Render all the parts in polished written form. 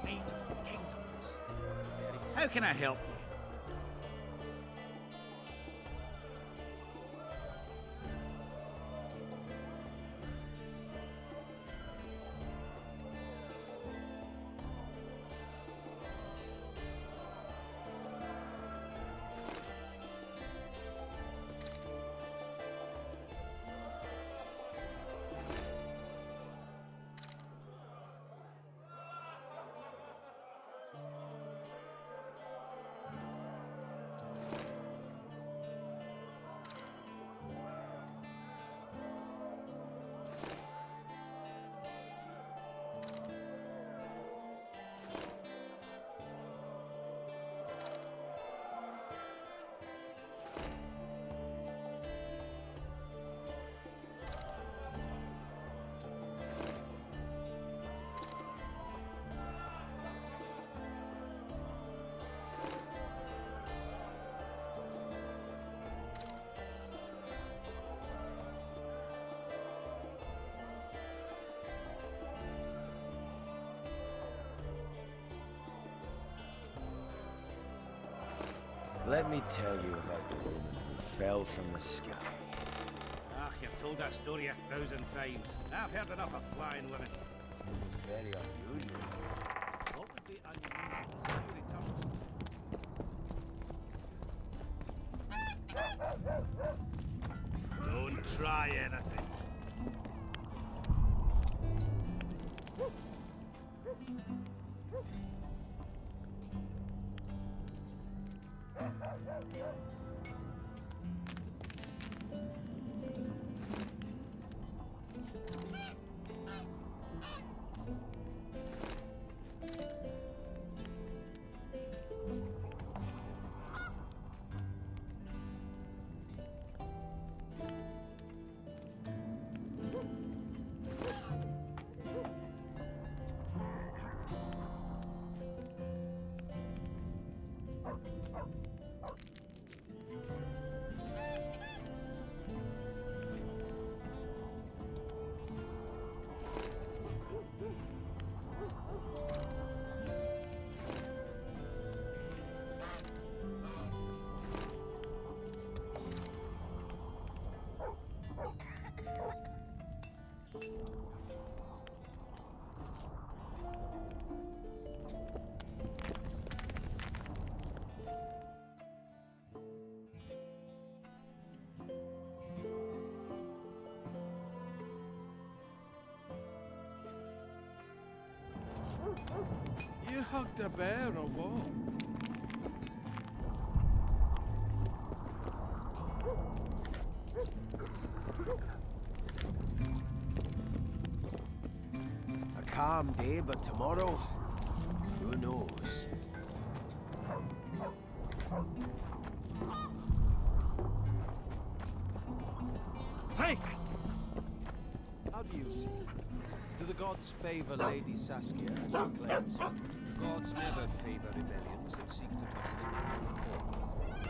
fate of kingdoms. How can I help you? Let me tell you about the woman who fell from the sky. Ah, you've told that story 1,000 times. I've heard enough of flying women. It's very unusual. What would be unusual is you return. Don't try anything. You hugged a bear or what? A calm day, but tomorrow, who knows? Hey! How do you see it? Do the gods favor Lady Saskia as she claims? The gods never favor rebellions that seek to topple the natural order.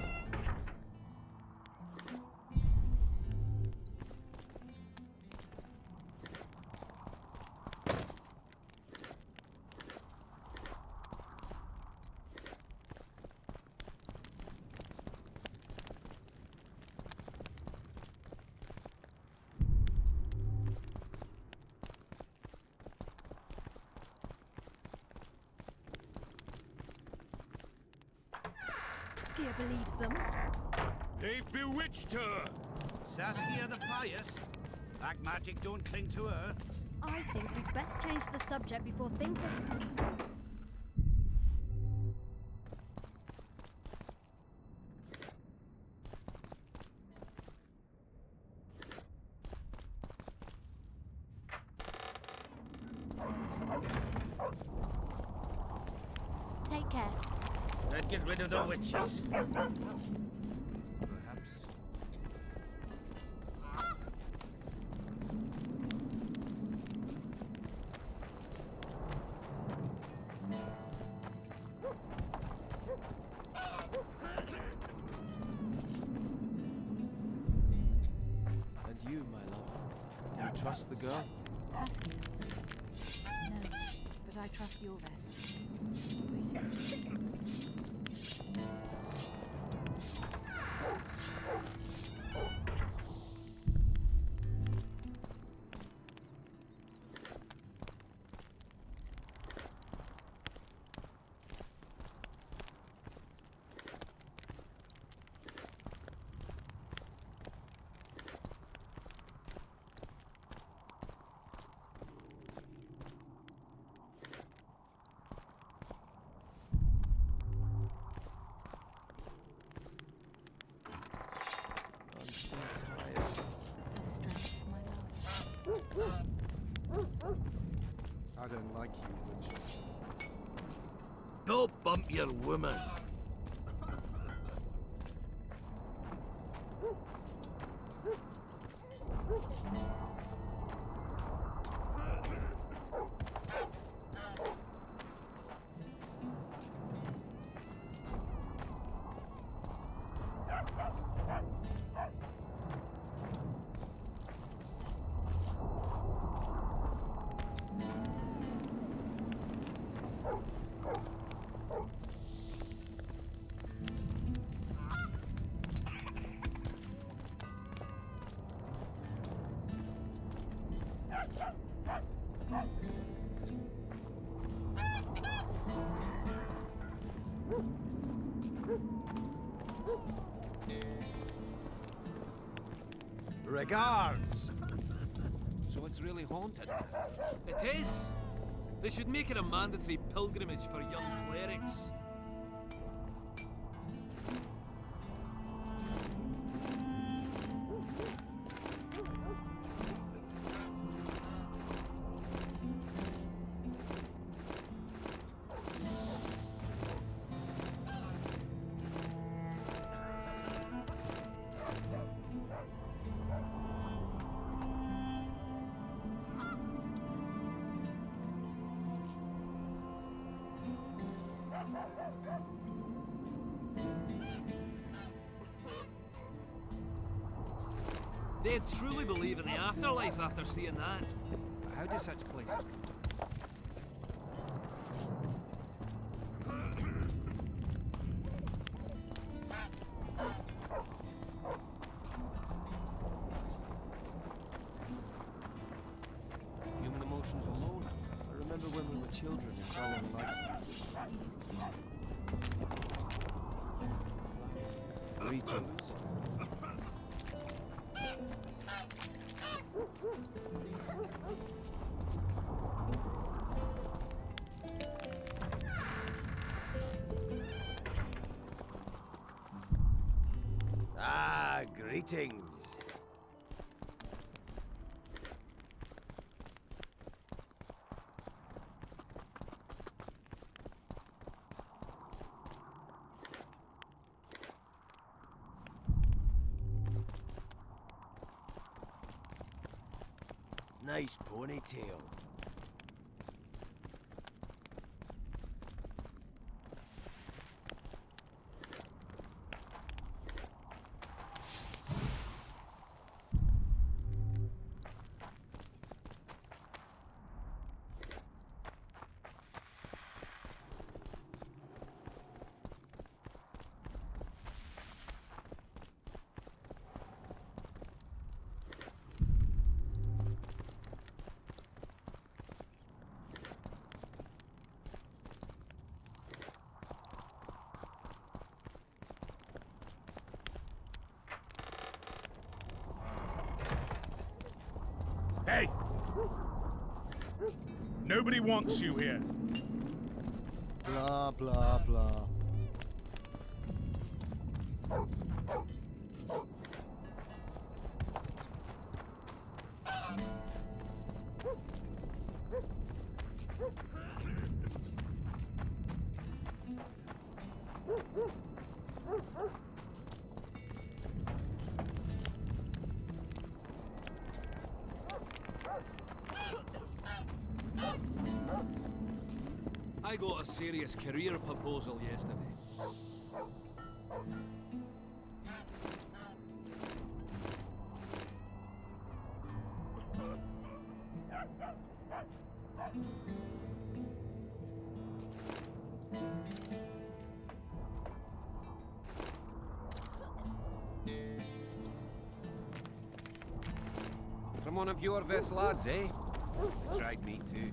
Saskia believes them. They've bewitched her! Saskia the pious? Black magic don't cling to her. I think we'd best change the subject before things get... Take care. Let's get rid of the witches. Perhaps. And you, my love, do you trust the girl? Saskia? No, but I trust your vest. I'm so tired. For the strength of my love. I don't like you, Witcher. Go bump your woman. Regards! So it's really haunted? It is! They should make it a mandatory pilgrimage for young clerics. They'd truly believe in the afterlife after seeing that. How do such places Human emotions alone. I remember when we were children and Zoltan liked you. Greetings. Ah, greetings. Nice ponytail. Hey! Nobody wants you here. Blah, blah, blah. I got a serious career proposal yesterday. From one of your vest lads, eh? They tried me too.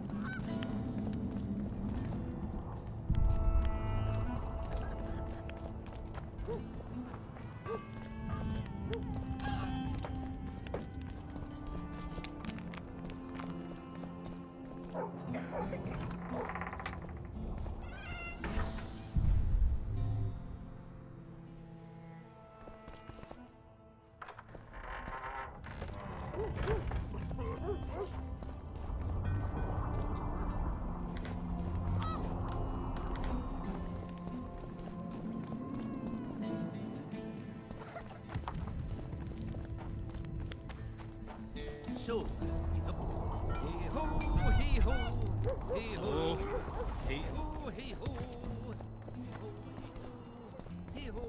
So, hey-ho, hey-ho, hey-ho, hey-ho, hey-ho, hey-ho, hey-ho.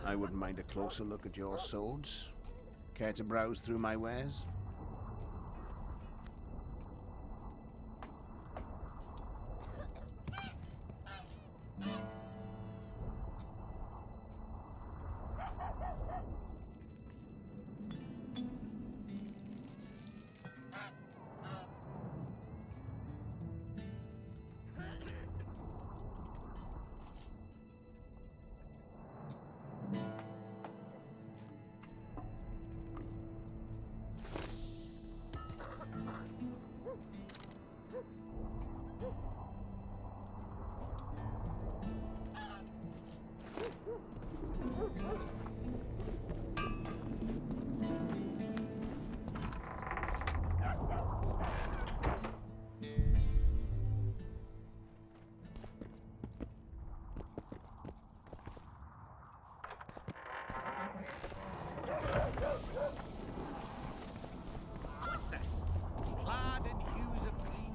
I wouldn't mind a closer look at your swords. Care to browse through my wares? What's this? Clad in hues of green.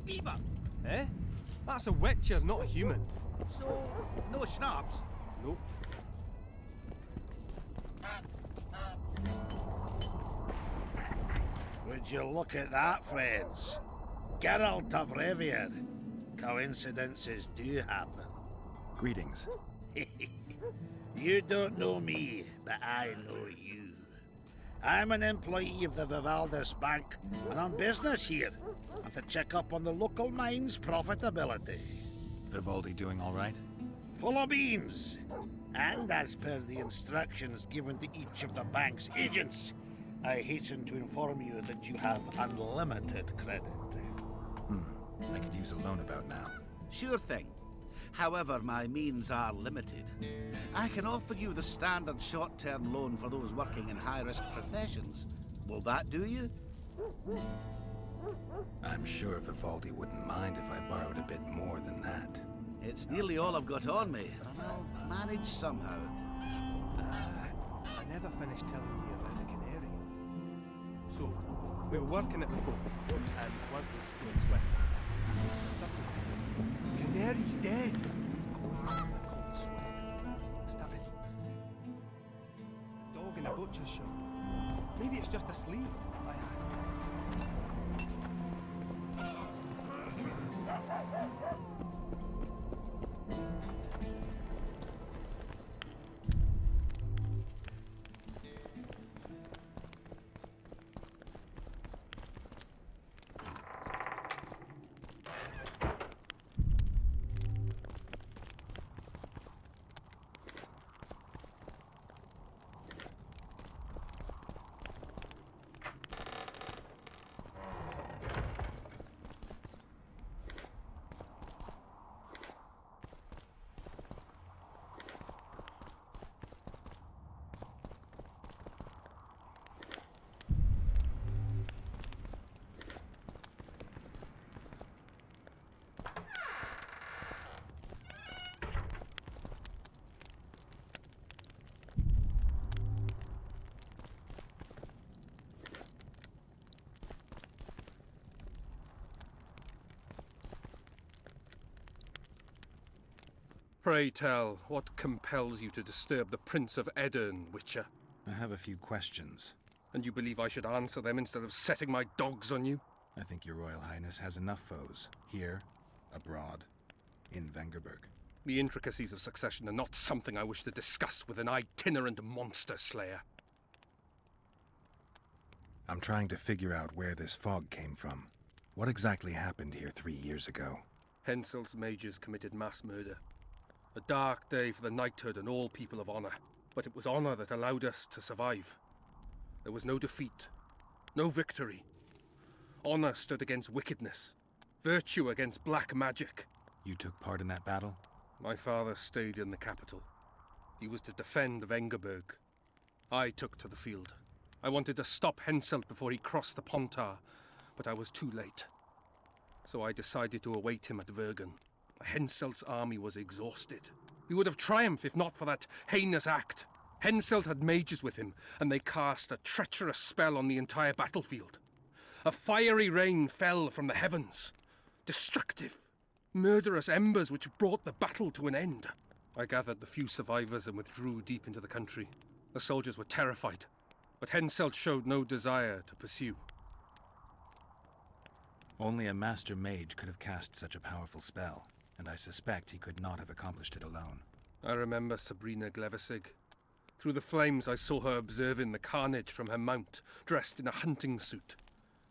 Beaver! Eh? That's a witcher, not a human. So, no schnapps? Nope. Would you look at that, friends? Geralt of Rivia. Coincidences do happen. Greetings. You don't know me, but I know you. I'm an employee of the Vivaldis Bank, and on business here, and to check up on the local mine's profitability. Vivaldi doing all right? Full of beans. And as per the instructions given to each of the bank's agents, I hasten to inform you that you have unlimited credit. I could use a loan about now. Sure thing. However, my means are limited. I can offer you the standard short-term loan for those working in high-risk professions. Will that do you? I'm sure Vivaldi wouldn't mind if I borrowed a bit more than that. It's nearly all I've got on me, and I'll manage somehow. I never finished telling you about the canary. So, we were working at the boat, and the plant was going swift. Suddenly, Canary's dead. I woke up in a cold sweat. Started dog in a butcher's shop. Maybe it's just asleep, I asked. Pray tell, what compels you to disturb the Prince of Edirn, Witcher? I have a few questions. And you believe I should answer them instead of setting my dogs on you? I think your Royal Highness has enough foes. Here, abroad, in Vengerberg. The intricacies of succession are not something I wish to discuss with an itinerant monster slayer. I'm trying to figure out where this fog came from. What exactly happened here 3 years ago? Henselt's mages committed mass murder. A dark day for the knighthood and all people of honor. But it was honor that allowed us to survive. There was no defeat, no victory. Honor stood against wickedness, virtue against black magic. You took part in that battle? My father stayed in the capital. He was to defend Vengerberg. I took to the field. I wanted to stop Henselt before he crossed the Pontar, but I was too late. So I decided to await him at Vergen. Henselt's army was exhausted. We would have triumphed if not for that heinous act. Henselt had mages with him, and they cast a treacherous spell on the entire battlefield. A fiery rain fell from the heavens. Destructive, murderous embers which brought the battle to an end. I gathered the few survivors and withdrew deep into the country. The soldiers were terrified, but Henselt showed no desire to pursue. Only a master mage could have cast such a powerful spell, and I suspect he could not have accomplished it alone. I remember Sabrina Glevissig. Through the flames I saw her observing the carnage from her mount, dressed in a hunting suit.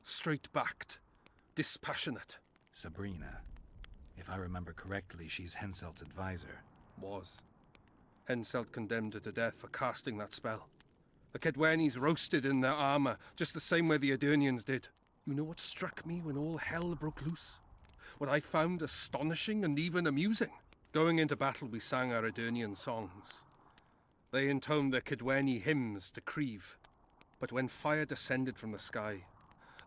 Straight-backed, dispassionate. Sabrina. If I remember correctly, she's Henselt's advisor. Was. Henselt condemned her to death for casting that spell. The Kedwenis roasted in their armor, just the same way the Edirnians did. You know what struck me when all hell broke loose? What I found astonishing and even amusing? Going into battle, we sang our Edirnian songs. They intoned their Kedweni hymns to Creve. But when fire descended from the sky,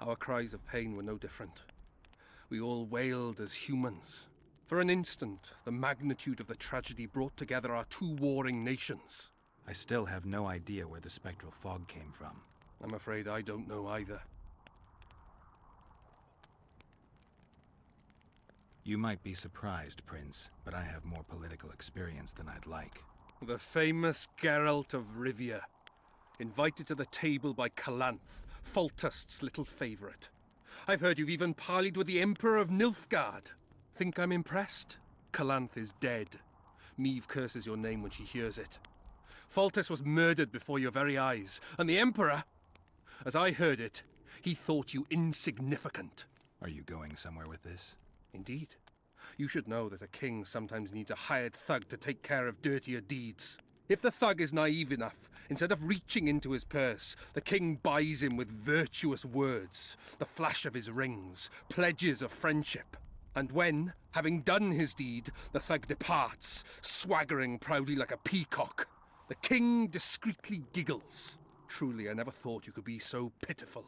our cries of pain were no different. We all wailed as humans. For an instant, the magnitude of the tragedy brought together our two warring nations. I still have no idea where the spectral fog came from. I'm afraid I don't know either. You might be surprised, Prince, but I have more political experience than I'd like. The famous Geralt of Rivia, Invited to the table by Calanth, Foltest's little favourite. I've heard you've even parleyed with the Emperor of Nilfgaard. Think I'm impressed? Calanth is dead. Meve curses your name when she hears it. Foltest was murdered before your very eyes, and the Emperor, as I heard it, he thought you insignificant. Are you going somewhere with this? Indeed. You should know that a king sometimes needs a hired thug to take care of dirtier deeds. If the thug is naive enough, instead of reaching into his purse, the king buys him with virtuous words, the flash of his rings, pledges of friendship. And when, having done his deed, the thug departs, swaggering proudly like a peacock, the king discreetly giggles. Truly, I never thought you could be so pitiful.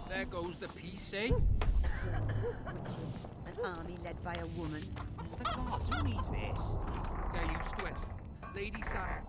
There goes the peace, eh? Witches, an army led by a woman. The gods, who needs this? They're used to it. Lady Sarah.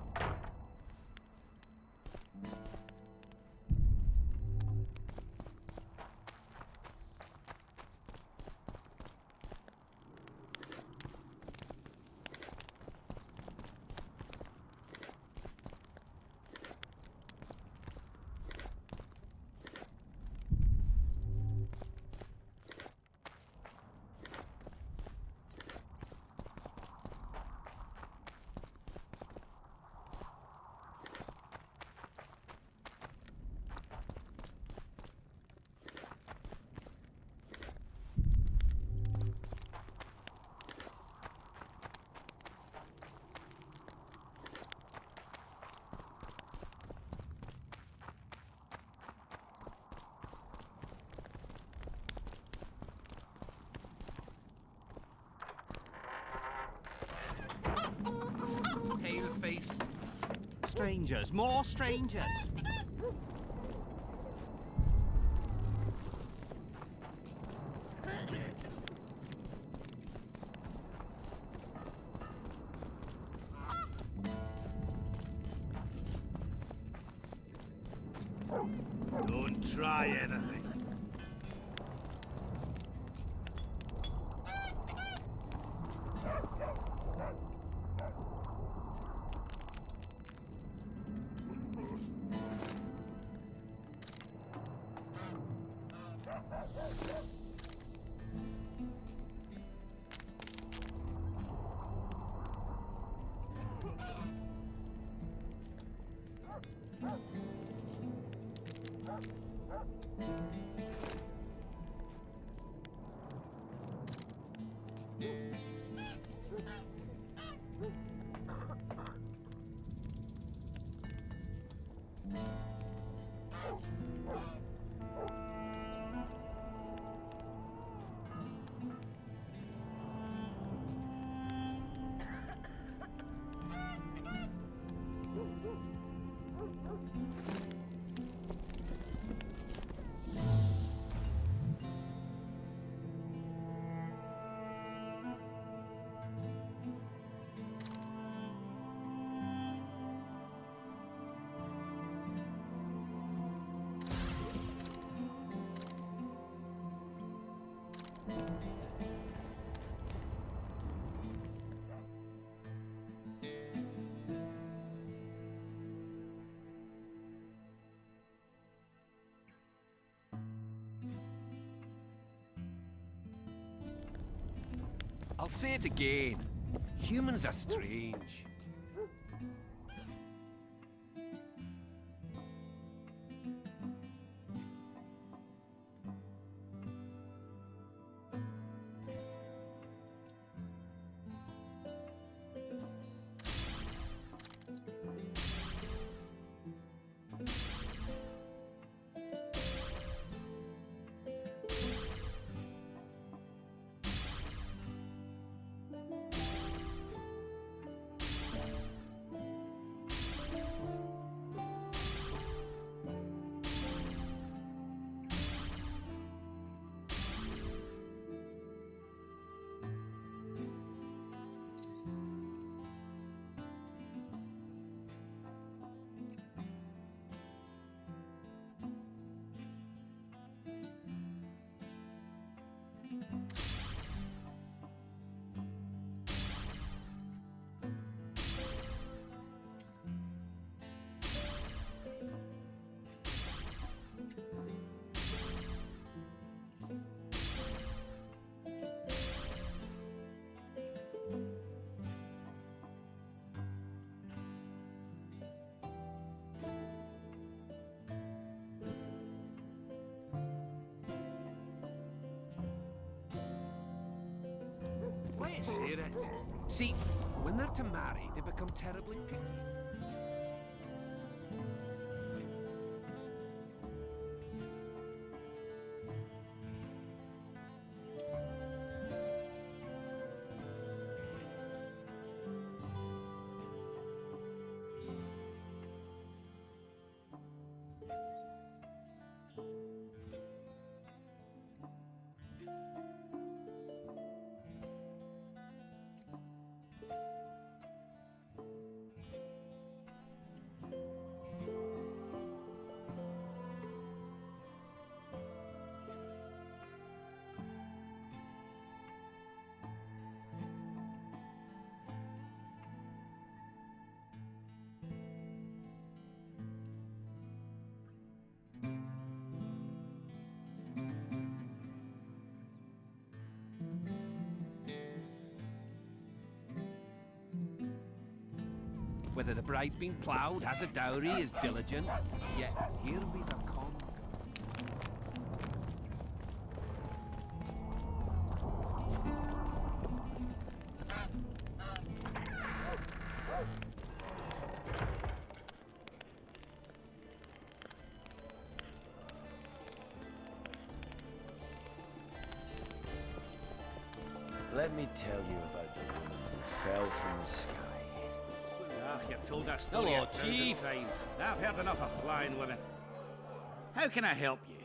Pale face, strangers, more strangers. Don't try anything. I'll say it again. Humans are strange. Let's hear it. See, when they're to marry, they become terribly picky. Whether the bride's been ploughed, has a dowry, is diligent, yet here we the con. Let me tell you about the woman who fell from the sky. Yeah, Oh, you've told that story Hello, 1,000 Chief. times. I've heard enough of flying women. How can I help you?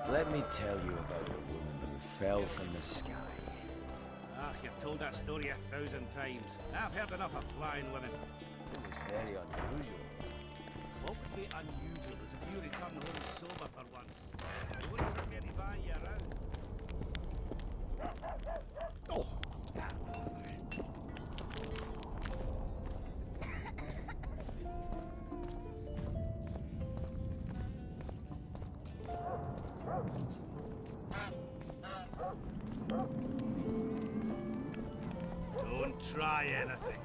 Let me tell you about a woman who fell from the sky. Ah, you've told that story 1,000 times. I've heard enough of flying women. It was very unusual. What would be unusual is if you return home sober for once. You wouldn't forget to buy you around. Oh! Don't try anything.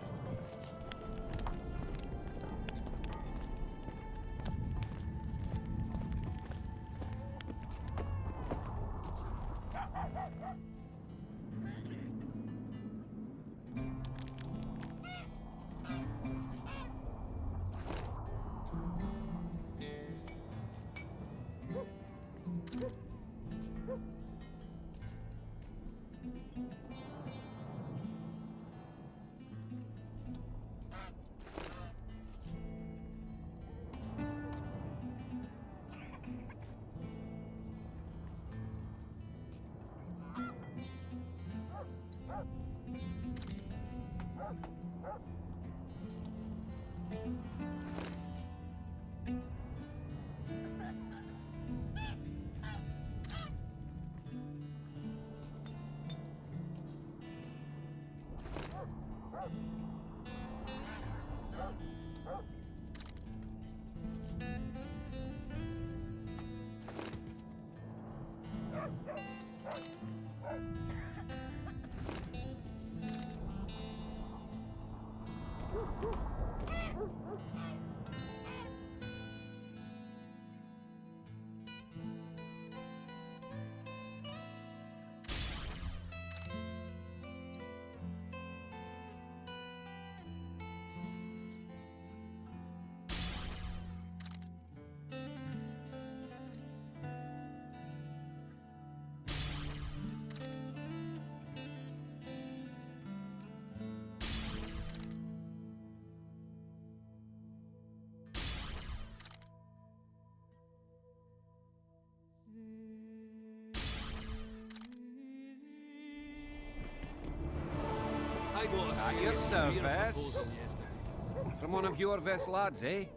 I got a At serious your beer service. proposal yesterday. From one of your vest lads, eh? They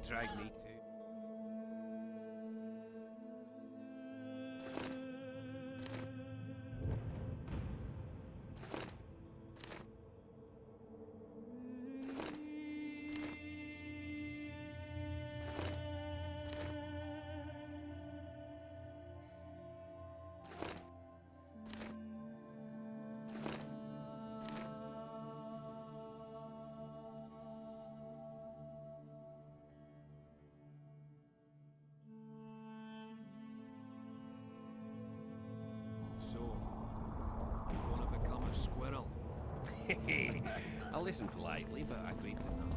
tried me too. So, you're gonna become a squirrel? I listened politely, but I agreed to none.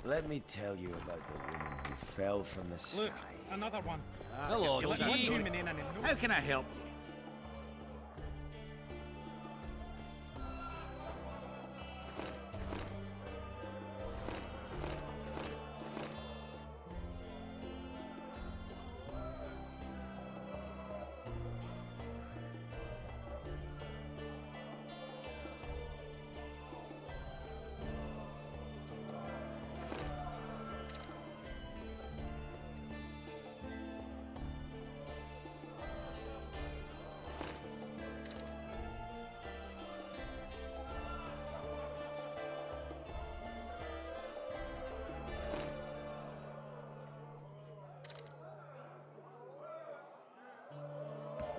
Let me tell you about the woman who fell from the sky. Look, another one. Hello, you've told that Chief. story. How can I help you?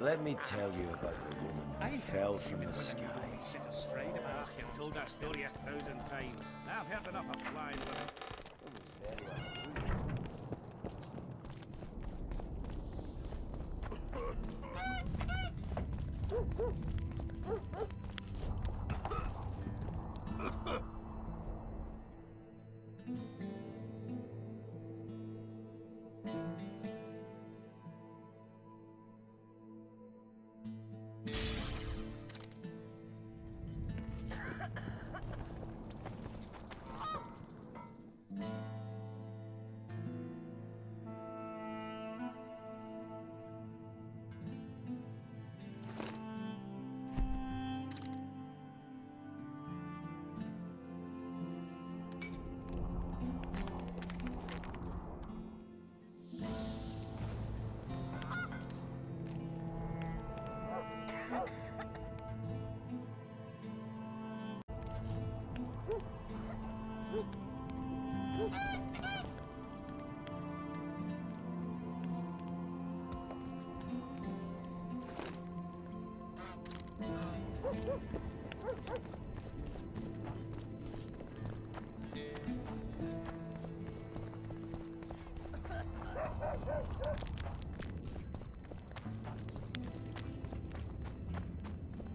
Let me tell you about the woman who fell from the sky. Set us straight about. Ah, you've told that story 1,000 times. I've heard enough of flying women. It was very unusual.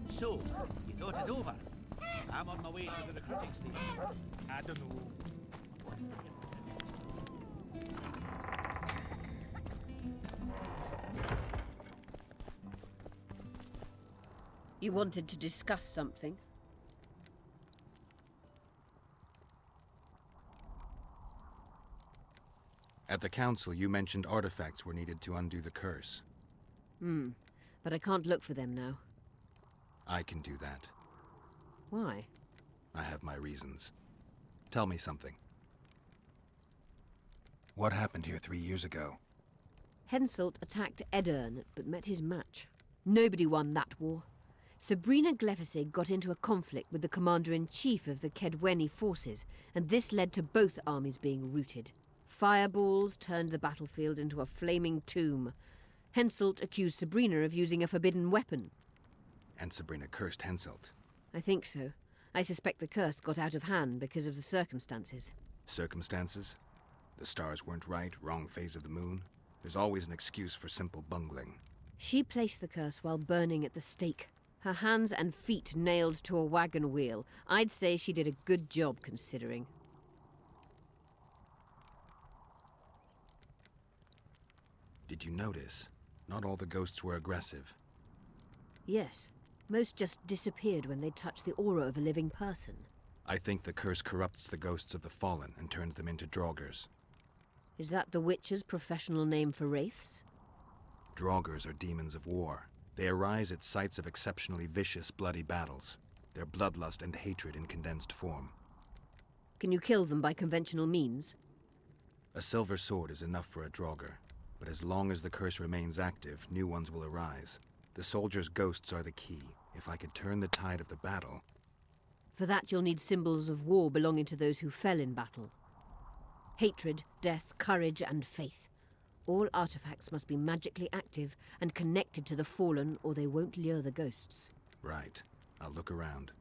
So, you thought it over? I'm on my way to the recruiting station. I don't know. You wanted to discuss something? At the council, you mentioned artifacts were needed to undo the curse. But I can't look for them now. I can do that. Why? I have my reasons. Tell me something. What happened here 3 years ago? Henselt attacked Edern, but met his match. Nobody won that war. Sabrina Glefisig got into a conflict with the commander-in-chief of the Kedweni forces, and this led to both armies being routed. Fireballs turned the battlefield into a flaming tomb. Henselt accused Sabrina of using a forbidden weapon. And Sabrina cursed Henselt. I think so. I suspect the curse got out of hand because of the circumstances. Circumstances? The stars weren't right, wrong phase of the moon. There's always an excuse for simple bungling. She placed the curse while burning at the stake. Her hands and feet nailed to a wagon wheel. I'd say she did a good job, considering. Did you notice? Not all the ghosts were aggressive. Yes. Most just disappeared when they touched the aura of a living person. I think the curse corrupts the ghosts of the fallen and turns them into draugrs. Is that the Witcher's professional name for wraiths? Draugrs are demons of war. They arise at sites of exceptionally vicious, bloody battles. Their bloodlust and hatred in condensed form. Can you kill them by conventional means? A silver sword is enough for a draugr, but as long as the curse remains active, new ones will arise. The soldiers' ghosts are the key. If I could turn the tide of the battle... For that you'll need symbols of war belonging to those who fell in battle. Hatred, death, courage, and faith. All artifacts must be magically active and connected to the fallen, or they won't lure the ghosts. Right. I'll look around.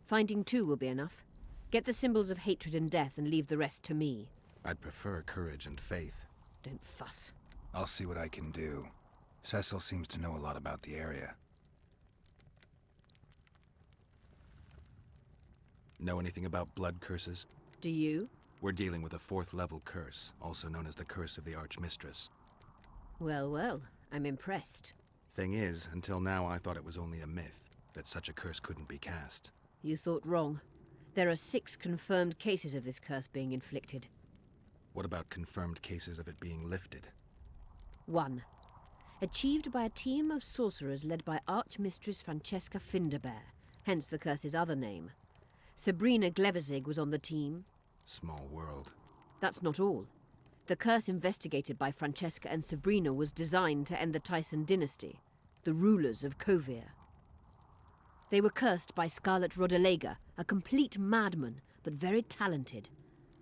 Finding two will be enough. Get the symbols of hatred and death and leave the rest to me. I'd prefer courage and faith. Don't fuss. I'll see what I can do. Cecil seems to know a lot about the area. Know anything about blood curses? Do you? We're dealing with a 4th level curse, also known as the Curse of the Archmistress. Well, well, I'm impressed. Thing is, until now I thought it was only a myth, that such a curse couldn't be cast. You thought wrong. There are 6 confirmed cases of this curse being inflicted. What about confirmed cases of it being lifted? 1. Achieved by a team of sorcerers led by Archmistress Francesca Finderbear, hence the curse's other name. Sabrina Glefisig was on the team. Small world. That's not all. The curse investigated by Francesca and Sabrina was designed to end the Tyson dynasty, the rulers of Kovir. They were cursed by Scarlet Rodalega, a complete madman, but very talented.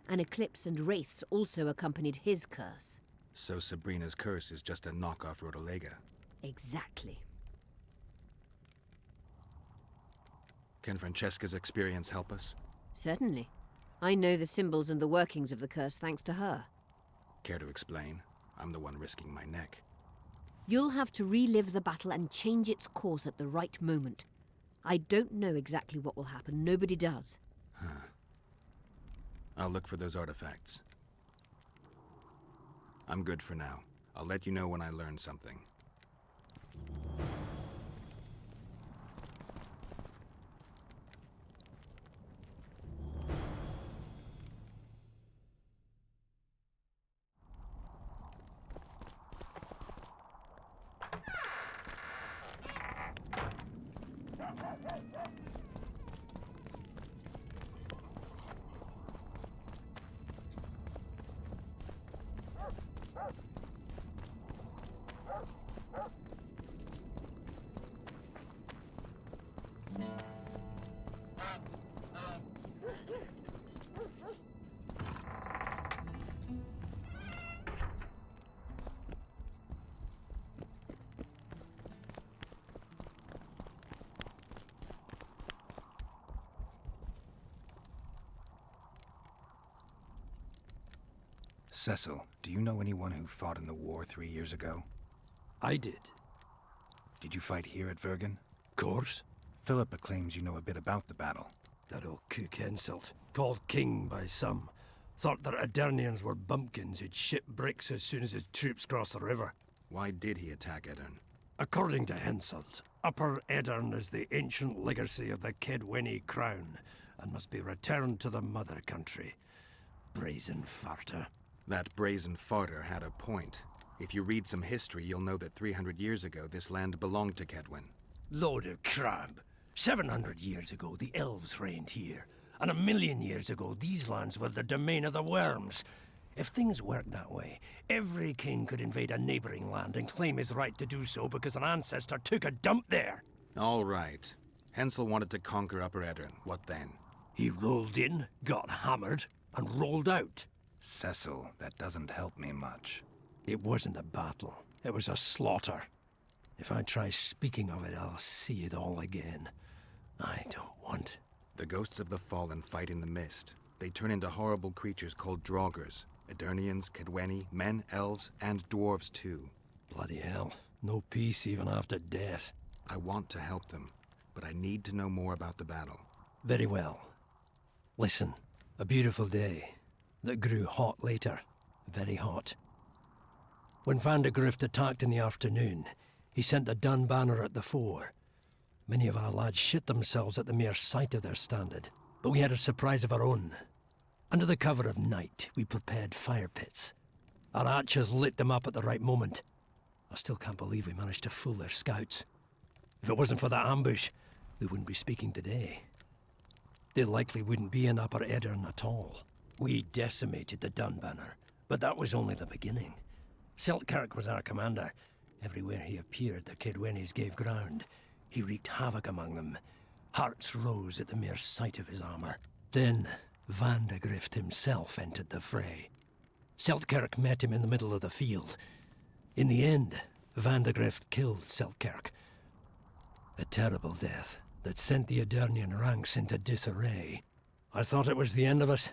An eclipse and wraiths also accompanied his curse. So Sabrina's curse is just a knockoff Rodalega? Exactly. Can Francesca's experience help us? Certainly. I know the symbols and the workings of the curse thanks to her. Care to explain? I'm the one risking my neck. You'll have to relive the battle and change its course at the right moment. I don't know exactly what will happen. Nobody does. Huh. I'll look for those artifacts. I'm good for now. I'll let you know when I learn something. Cecil, do you know anyone who fought in the war 3 years ago? I did. Did you fight here at Vergen? Course. Philippa claims you know a bit about the battle. That old cook insult, called king by some, thought that Adernians were bumpkins who'd ship bricks as soon as his troops crossed the river. Why did he attack Edern? According to Henselt, Upper Edern is the ancient legacy of the Kedwenny crown and must be returned to the mother country. Brazen farter. That brazen farter had a point. If you read some history, you'll know that 300 years ago this land belonged to Kedwen. Load of crab. 700 years ago the elves reigned here, and 1,000,000 years ago these lands were the domain of the worms. If things worked that way, every king could invade a neighboring land and claim his right to do so because an ancestor took a dump there. All right. Hensel wanted to conquer Upper Edern. What then? He rolled in, got hammered, and rolled out. Cecil, that doesn't help me much. It wasn't a battle. It was a slaughter. If I try speaking of it, I'll see it all again. I don't want... The ghosts of the fallen fight in the mist. They turn into horrible creatures called Draugrs. Adernians, Kedwenny, men, elves, and dwarves too. Bloody hell. No peace even after death. I want to help them, but I need to know more about the battle. Very well. Listen, a beautiful day that grew hot later. Very hot. When Van de Grift attacked in the afternoon, he sent a dun banner at the fore. Many of our lads shit themselves at the mere sight of their standard, but we had a surprise of our own. Under the cover of night, we prepared fire pits. Our archers lit them up at the right moment. I still can't believe we managed to fool their scouts. If it wasn't for that ambush, we wouldn't be speaking today. They likely wouldn't be in Upper Edern at all. We decimated the dun banner, but that was only the beginning. Seltkirk was our commander. Everywhere he appeared, the Kedwennies gave ground. He wreaked havoc among them. Hearts rose at the mere sight of his armor. Then, Van de Grift himself entered the fray. Seltkirk met him in the middle of the field. In the end, Van de Grift killed Seltkirk. A terrible death that sent the Adernian ranks into disarray. I thought it was the end of us.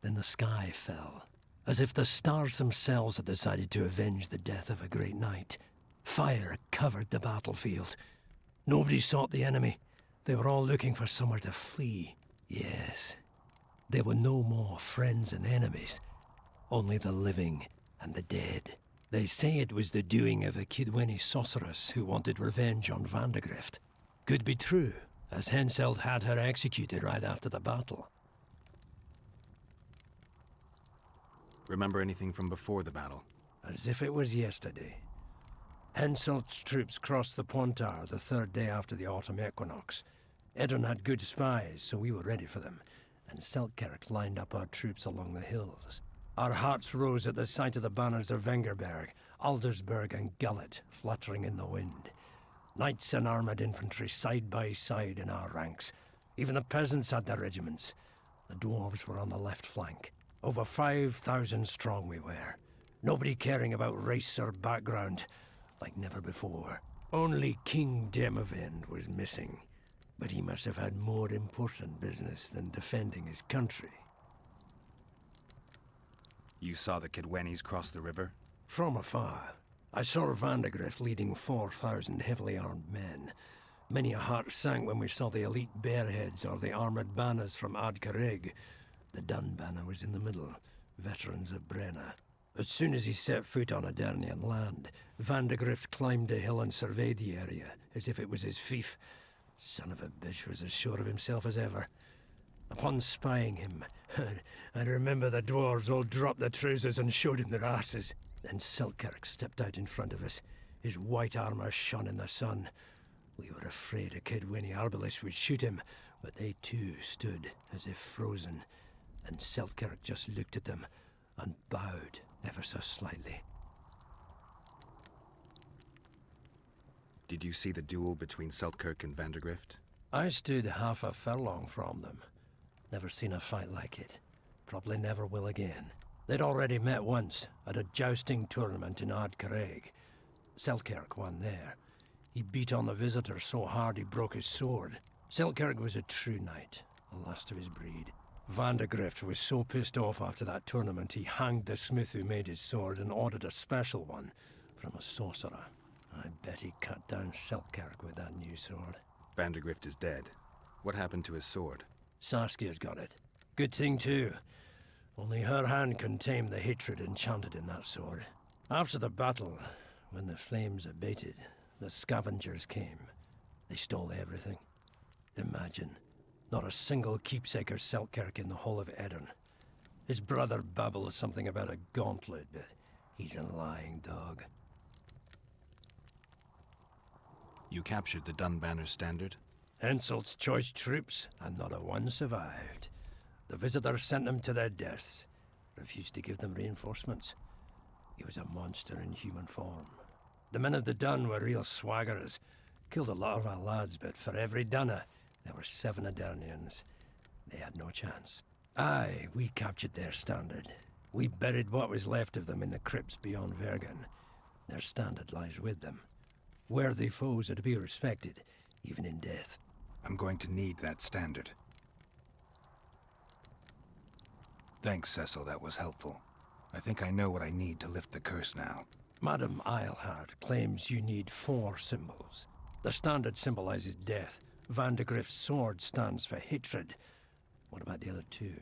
Then the sky fell, as if the stars themselves had decided to avenge the death of a great knight. Fire covered the battlefield. Nobody sought the enemy. They were all looking for somewhere to flee. Yes, there were no more friends and enemies, only the living and the dead. They say it was the doing of a Kedwenny sorceress who wanted revenge on Van de Grift. Could be true, as Henselt had her executed right after the battle. Remember anything from before the battle? As if it was yesterday. Henselt's troops crossed the Pontard the third day after the autumn equinox. Edern had good spies, so we were ready for them, and Seltkirk lined up our troops along the hills. Our hearts rose at the sight of the banners of Vengerberg, Aldersberg and Gullet fluttering in the wind. Knights and armoured infantry side by side in our ranks. Even the peasants had their regiments. The dwarves were on the left flank. Over 5,000 strong we were. Nobody caring about race or background, like never before. Only King Demavend was missing, but he must have had more important business than defending his country. You saw the Kedwennies cross the river? From afar. I saw Van de Grift leading 4,000 heavily armed men. Many a heart sank when we saw the elite bearheads or the armoured banners from Ardcarrig. The Dun banner was in the middle, veterans of Brenna. As soon as he set foot on Adernian land, Van de Grift climbed a hill and surveyed the area, as if it was his fief. Son of a bitch was as sure of himself as ever. Upon spying him, I remember the dwarves all dropped their trousers and showed him their asses. Then Seltkirk stepped out in front of us. His white armour shone in the sun. We were afraid a Kedwenny arbalist would shoot him, but they too stood as if frozen, and Seltkirk just looked at them and bowed ever so slightly. Did you see the duel between Seltkirk and Van der Grift? I stood half a furlong from them. Never seen a fight like it. Probably never will again. They'd already met once, at a jousting tournament in Ardcarrig. Seltkirk won there. He beat on the visitor so hard he broke his sword. Seltkirk was a true knight, the last of his breed. Vandergrift was so pissed off after that tournament he hanged the smith who made his sword and ordered a special one from a sorcerer. I bet he cut down Selkirk with that new sword. Vandergrift is dead. What happened to his sword? Saskia's got it. Good thing too. Only her hand can tame the hatred enchanted in that sword. After the battle, when the flames abated, the scavengers came. They stole everything. Imagine, not a single keepsake or Selkirk in the whole of Edirn. His brother babbles something about a gauntlet, but he's a lying dog. You captured the Dunbanner standard? Henselt's choice troops, and not a one survived. The visitors sent them to their deaths. Refused to give them reinforcements. He was a monster in human form. The men of the Dun were real swaggerers. Killed a lot of our lads, but for every Dunner, there were 7 Adernians. They had no chance. Aye, we captured their standard. We buried what was left of them in the crypts beyond Vergen. Their standard lies with them. Worthy foes are to be respected, even in death. I'm going to need that standard. Thanks, Cecil, that was helpful. I think I know what I need to lift the curse now. Madame Eilhard claims you need 4 symbols. The standard symbolizes death. Vandergrift's sword stands for hatred. What about the other 2?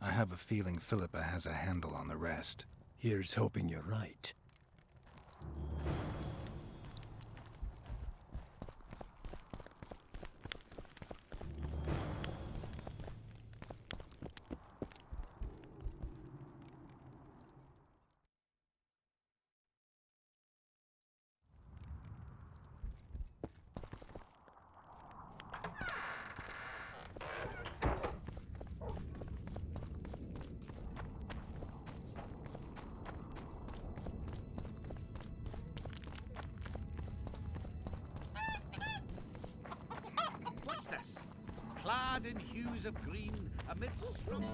I have a feeling Philippa has a handle on the rest. Here's hoping you're right. What's this? Clad in hues of green, amidst shrubs.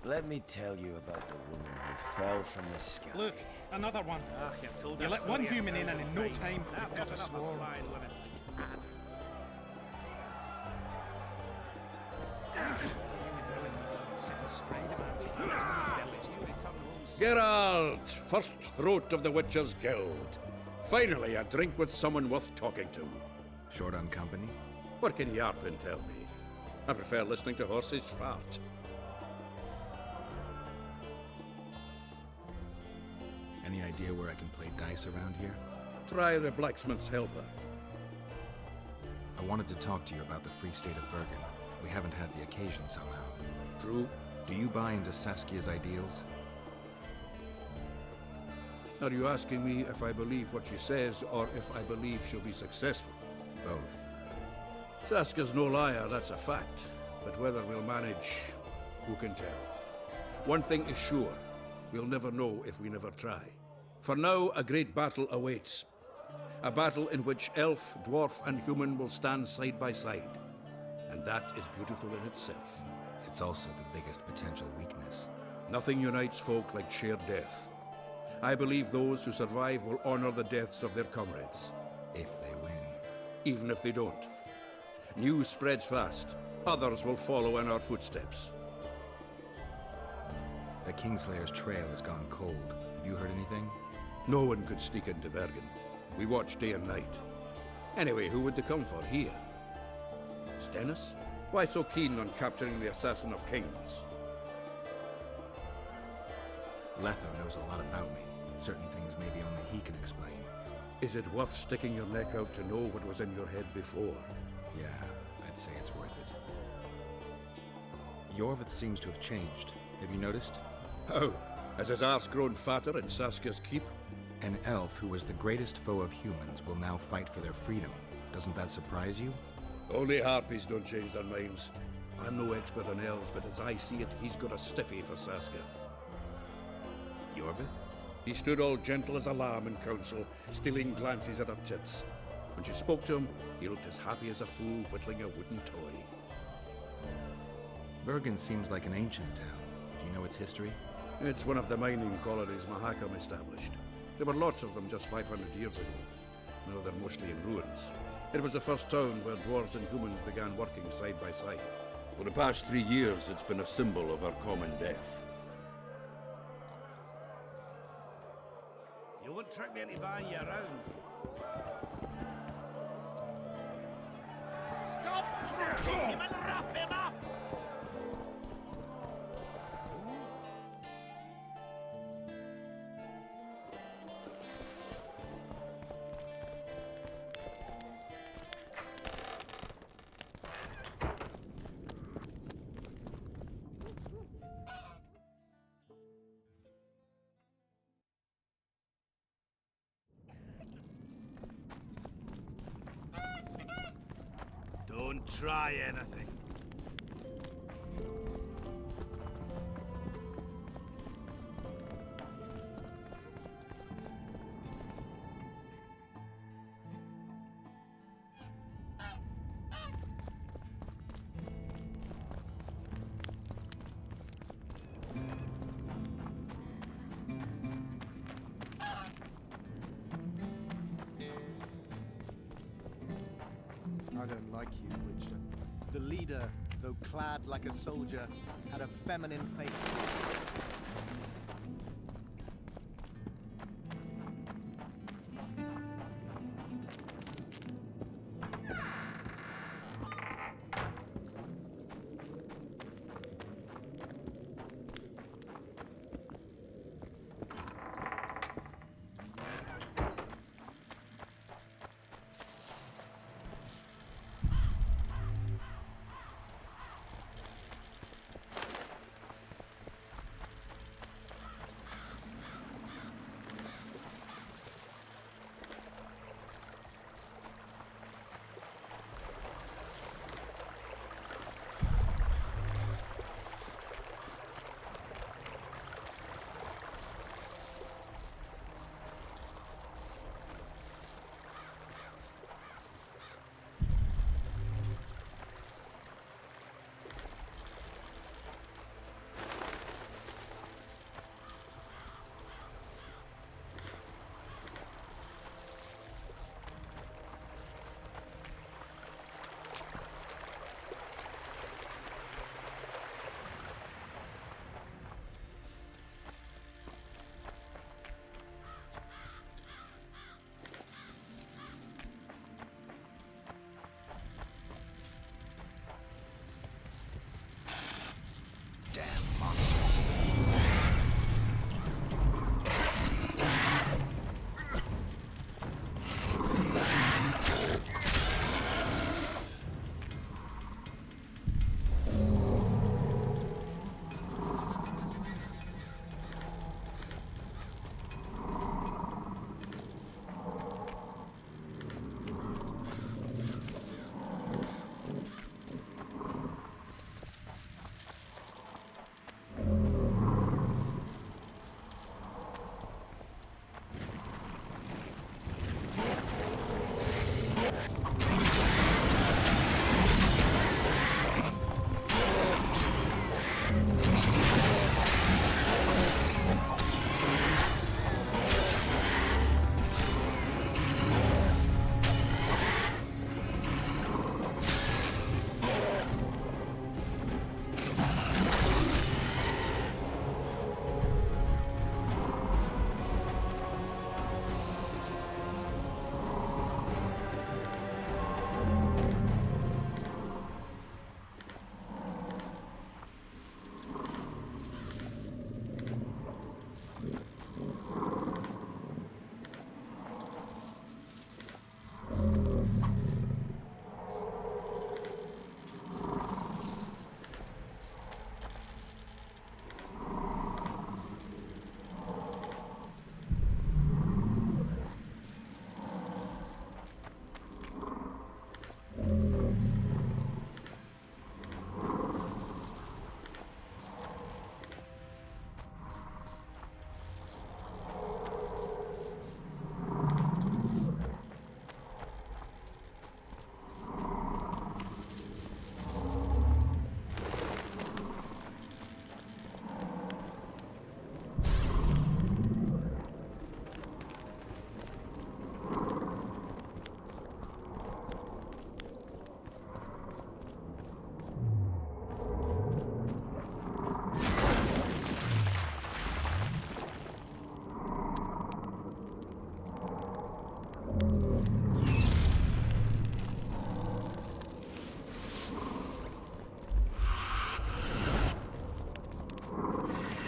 Let me tell you about the woman who fell from the sky. Look, another one. You let one human in and in no time you've got a swarm. Geralt, first throat of the Witcher's Guild. Finally, a drink with someone worth talking to. Short on company? What can Yarpin tell me? I prefer listening to horses fart. Any idea where I can play dice around here? Try the blacksmith's helper. I wanted to talk to you about the Free State of Vergen. We haven't had the occasion somehow. True. Do you buy into Saskia's ideals? Are you asking me if I believe what she says, or if I believe she'll be successful? Both. Saskia's no liar, that's a fact. But whether we'll manage, who can tell? One thing is sure. We'll never know if we never try. For now, a great battle awaits. A battle in which elf, dwarf, and human will stand side by side. And that is beautiful in itself. It's also the biggest potential weakness. Nothing unites folk like shared death. I believe those who survive will honor the deaths of their comrades. If they win. Even if they don't. News spreads fast. Others will follow in our footsteps. The Kingslayer's trail has gone cold. Have you heard anything? No one could sneak into Vergen. We watch day and night. Anyway, who would they come for here? Stennis? Why so keen on capturing the assassin of kings? Letho knows a lot about me. Certain things maybe only he can explain. Is it worth sticking your neck out to know what was in your head before? Yeah, I'd say it's worth it. Yorvith seems to have changed. Have you noticed? How? Has his arse grown fatter in Saskia's keep? An elf who was the greatest foe of humans will now fight for their freedom. Doesn't that surprise you? Only harpies don't change their minds. I'm no expert on elves, but as I see it, he's got a stiffy for Saskia. Yorvith? He stood all gentle as a lamb in council, stealing glances at her tits. When she spoke to him, he looked as happy as a fool whittling a wooden toy. Vergen seems like an ancient town. Do you know its history? It's one of the mining colonies Mahakam established. There were lots of them just 500 years ago. Now they're mostly in ruins. It was the first town where dwarves and humans began working side by side. For the past 3 years, it's been a symbol of our common death. You won't trick me into buying you around. Stop stroking him and wrap him up! Don't try anything. I don't like you, Witcher. The leader, though clad like a soldier, had a feminine face.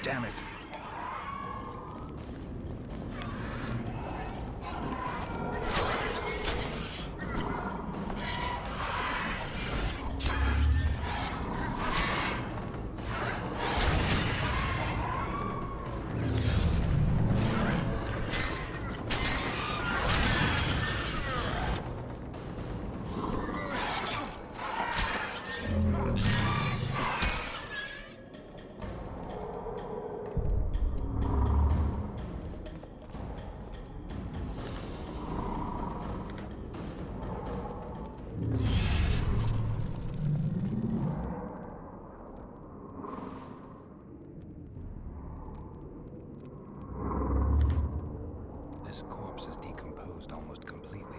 Damn it. This corpse is decomposed almost completely.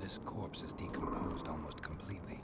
This corpse is decomposed almost completely.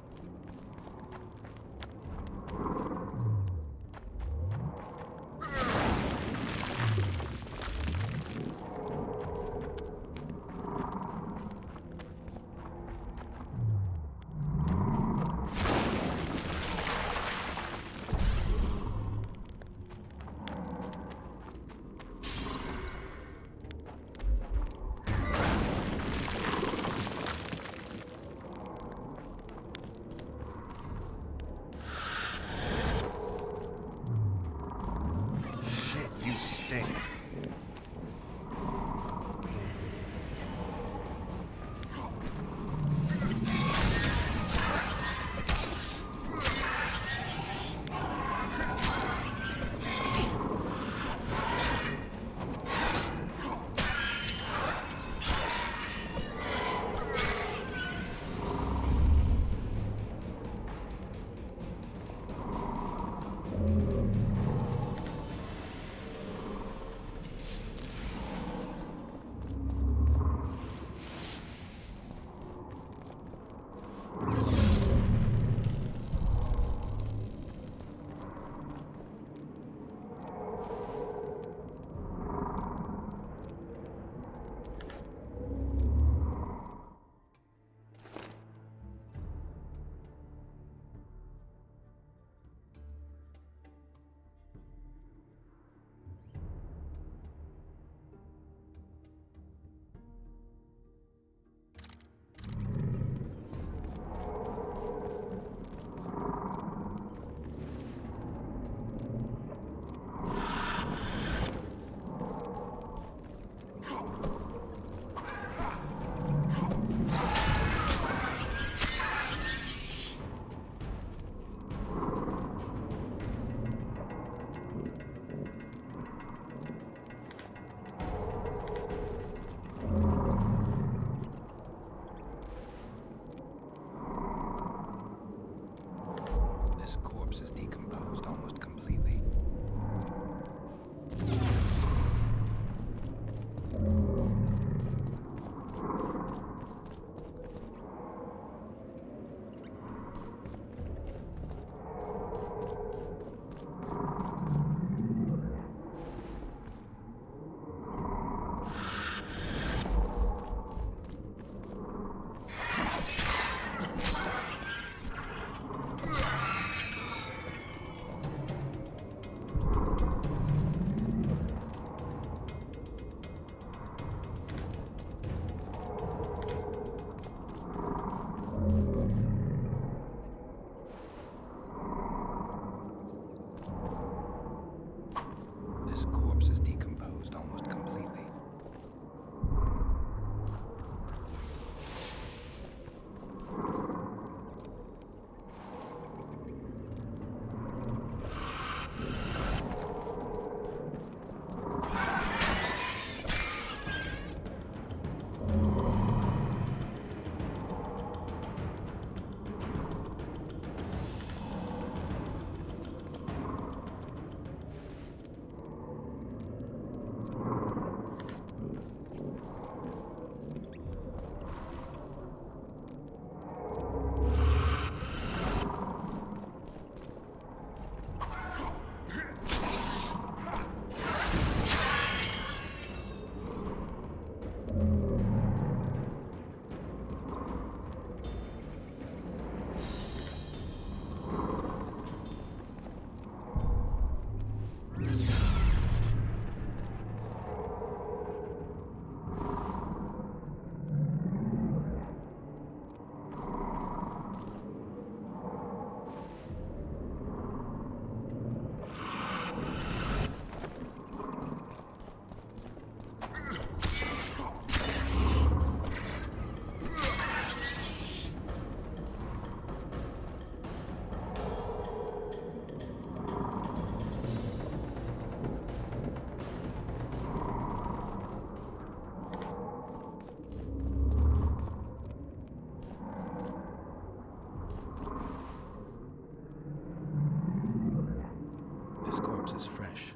This corpse is fresh.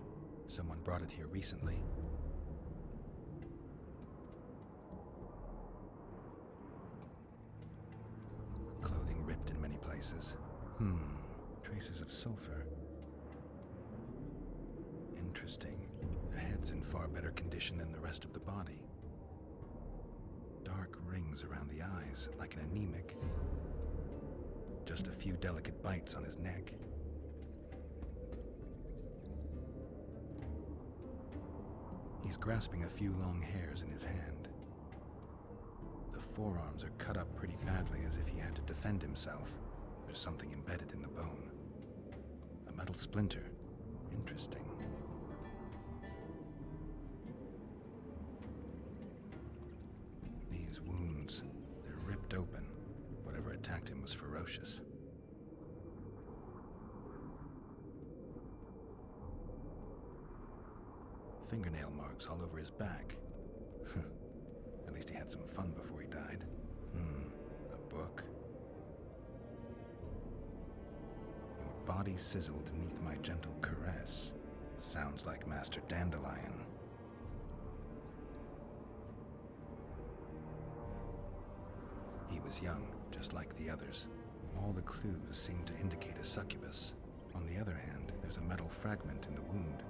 Someone brought it here recently. Clothing ripped in many places. Traces of sulfur. Interesting. The head's in far better condition than the rest of the body. Dark rings around the eyes, like an anemic. Just a few delicate bites on his neck. He's grasping a few long hairs in his hand. The forearms are cut up pretty badly, as if he had to defend himself. There's something embedded in the bone. A metal splinter. Interesting. These wounds, they're ripped open. Whatever attacked him was ferocious. Fingernail marks all over his back. At least he had some fun before he died. A book. Your body sizzled beneath my gentle caress. Sounds like Master Dandelion. He was young, just like the others. All the clues seemed to indicate a succubus. On the other hand, there's a metal fragment in the wound.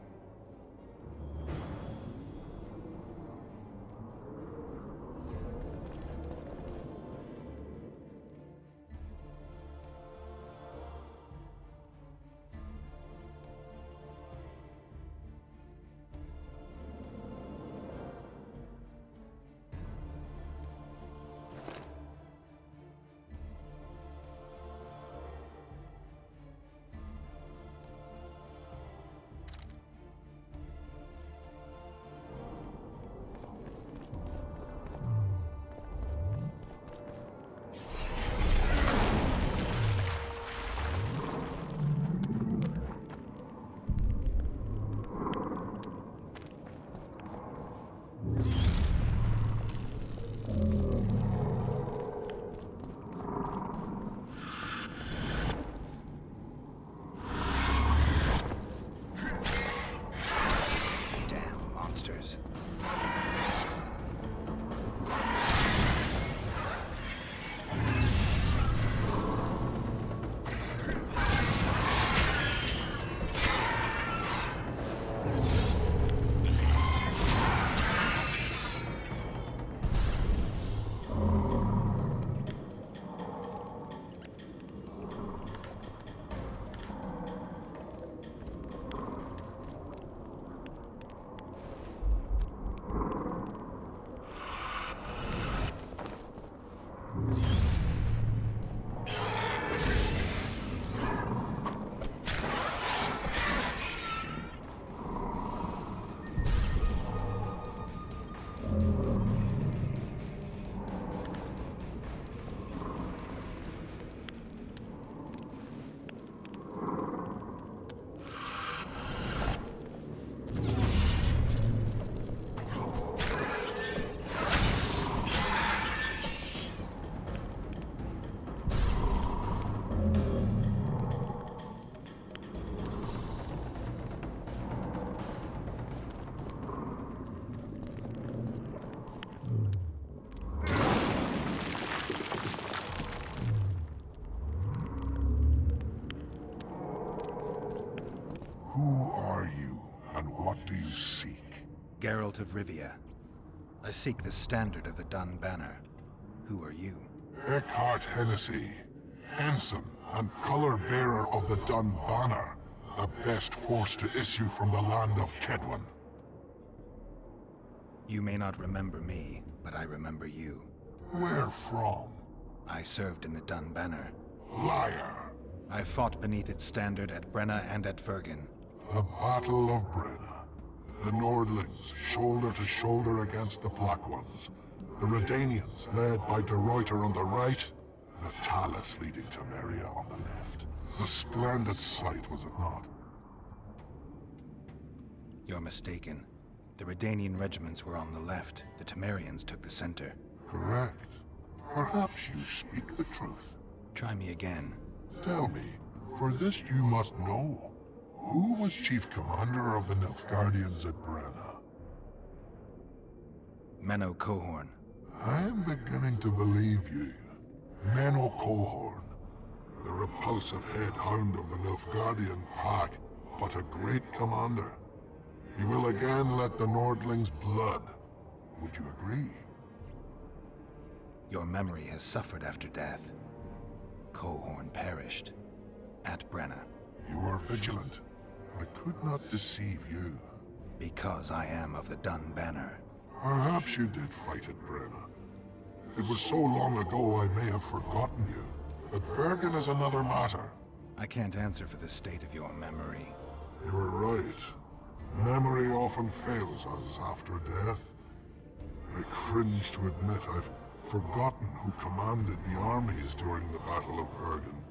Who are you, and what do you seek? Geralt of Rivia. I seek the standard of the Dun Banner. Who are you? Eckhart Hennessy, ensign and color-bearer of the Dun Banner, the best force to issue from the land of Kedwen. You may not remember me, but I remember you. Where from? I served in the Dun Banner. Liar! I fought beneath its standard at Brenna and at Vergen. The Battle of Brenna. The Nordlings, shoulder to shoulder against the Black Ones. The Redanians, led by De Ruyter on the right. The Talus leading Temeria on the left. A splendid sight, was it not? You're mistaken. The Redanian regiments were on the left. The Temerians took the center. Correct. Perhaps you speak the truth. Try me again. Tell me, for this you must know. Who was chief commander of the Nilfgaardians at Brenna? Menno Cohorn. I am beginning to believe you. Menno Cohorn, the repulsive head hound of the Nilfgaardian pack, but a great commander. He will again let the Nordlings' blood. Would you agree? Your memory has suffered after death. Cohorn perished. At Brenna. You are vigilant. I could not deceive you. Because I am of the Dun Banner. Perhaps you did fight at Brenna. It was so long ago I may have forgotten you. But Vergen is another matter. I can't answer for the state of your memory. You are right. Memory often fails us after death. I cringe to admit I've forgotten who commanded the armies during the Battle of Vergen.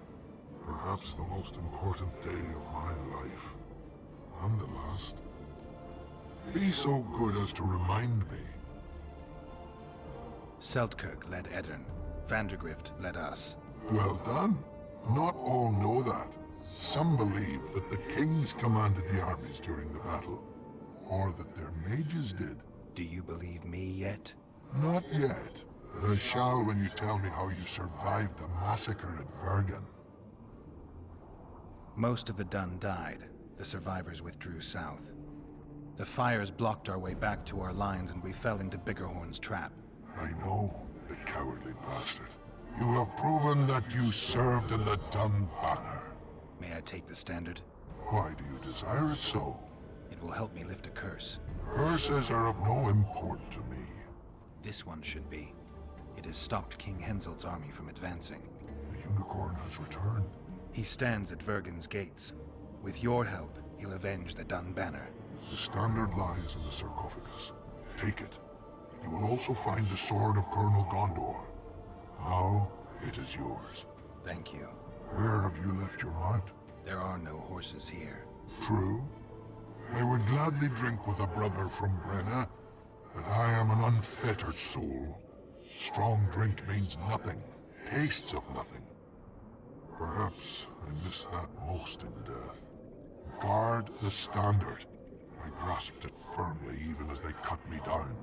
Perhaps the most important day of my life. And the last. Be so good as to remind me. Seltkirk led Eddern. Vandergrift led us. Well done. Not all know that. Some believe that the kings commanded the armies during the battle, or that their mages did. Do you believe me yet? Not yet, but I shall when you tell me how you survived the massacre at Vergen. Most of the Dun died. The survivors withdrew south. The fires blocked our way back to our lines and we fell into Biggerhorn's trap. I know, the cowardly bastard. You have proven that you served in the Dun Banner. May I take the standard? Why do you desire it so? It will help me lift a curse. Curses are of no import to me. This one should be. It has stopped King Henselt's army from advancing. The unicorn has returned. He stands at Vergen's gates. With your help, he'll avenge the Dun Banner. The standard lies in the sarcophagus. Take it. You will also find the sword of Colonel Gondor. Now, it is yours. Thank you. Where have you left your mount? There are no horses here. True. I would gladly drink with a brother from Brenna, but I am an unfettered soul. Strong drink means nothing, tastes of nothing. Perhaps I miss that most in death. Guard the standard. I grasped it firmly even as they cut me down.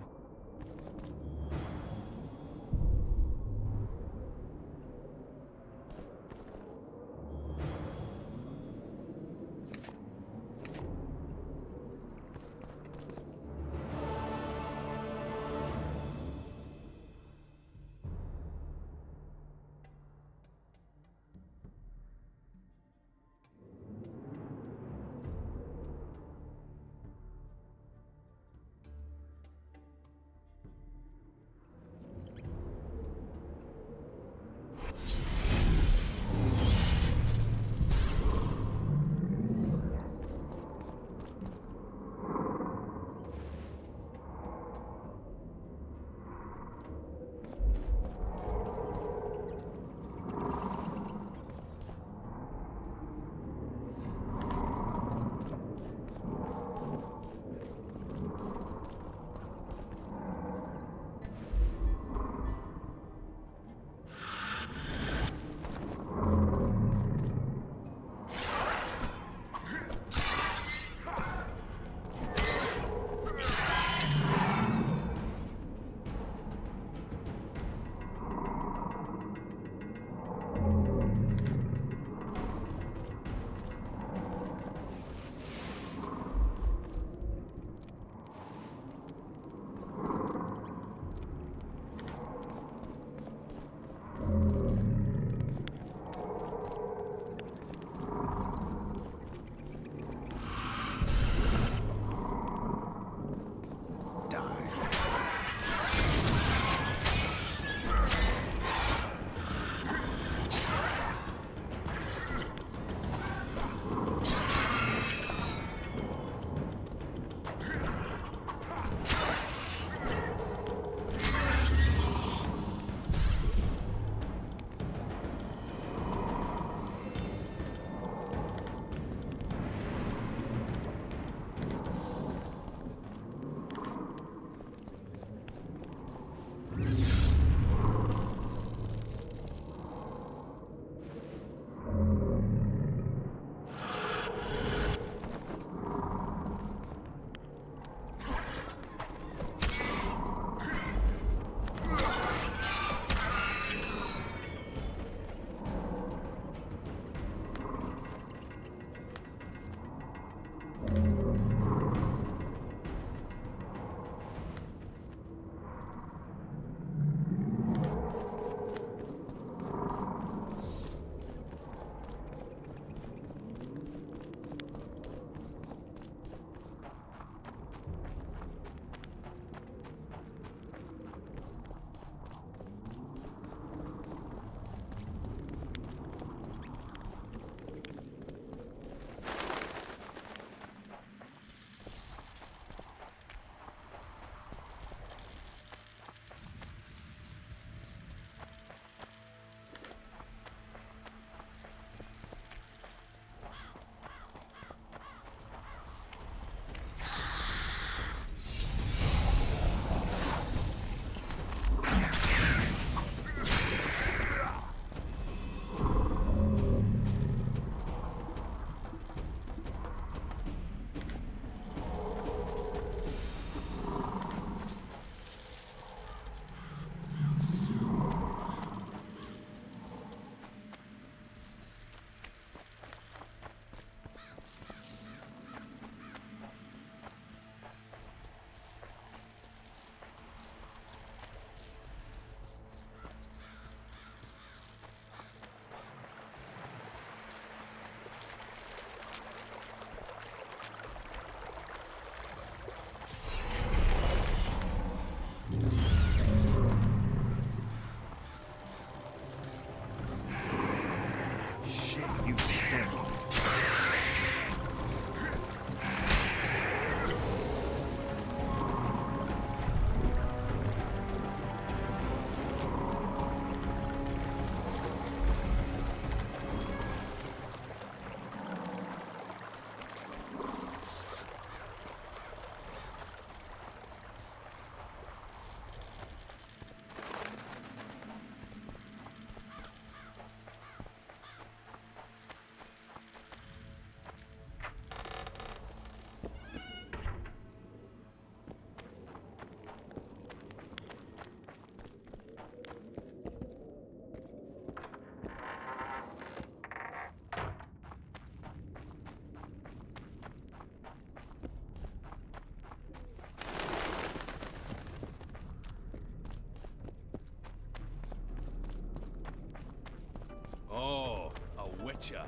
ya?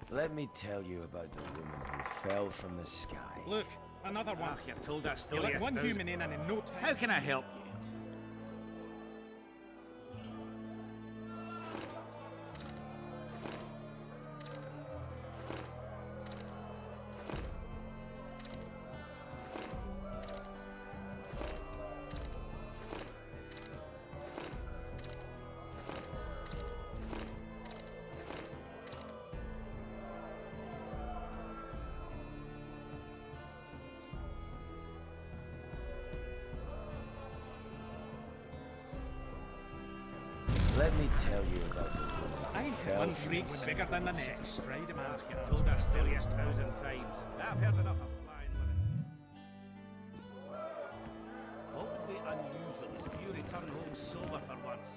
Let me tell you about the woman who fell from the sky. Look, another one. Ach, you've told that You story let a one thousand- human in and in no time... How can I help you? Let me tell you about the woman who I fell one from freak's the bigger than the sky. next. Stride a man's You've told that story a thousand times. I've heard enough of flying with it. What would be unusual is if you return home sober for once.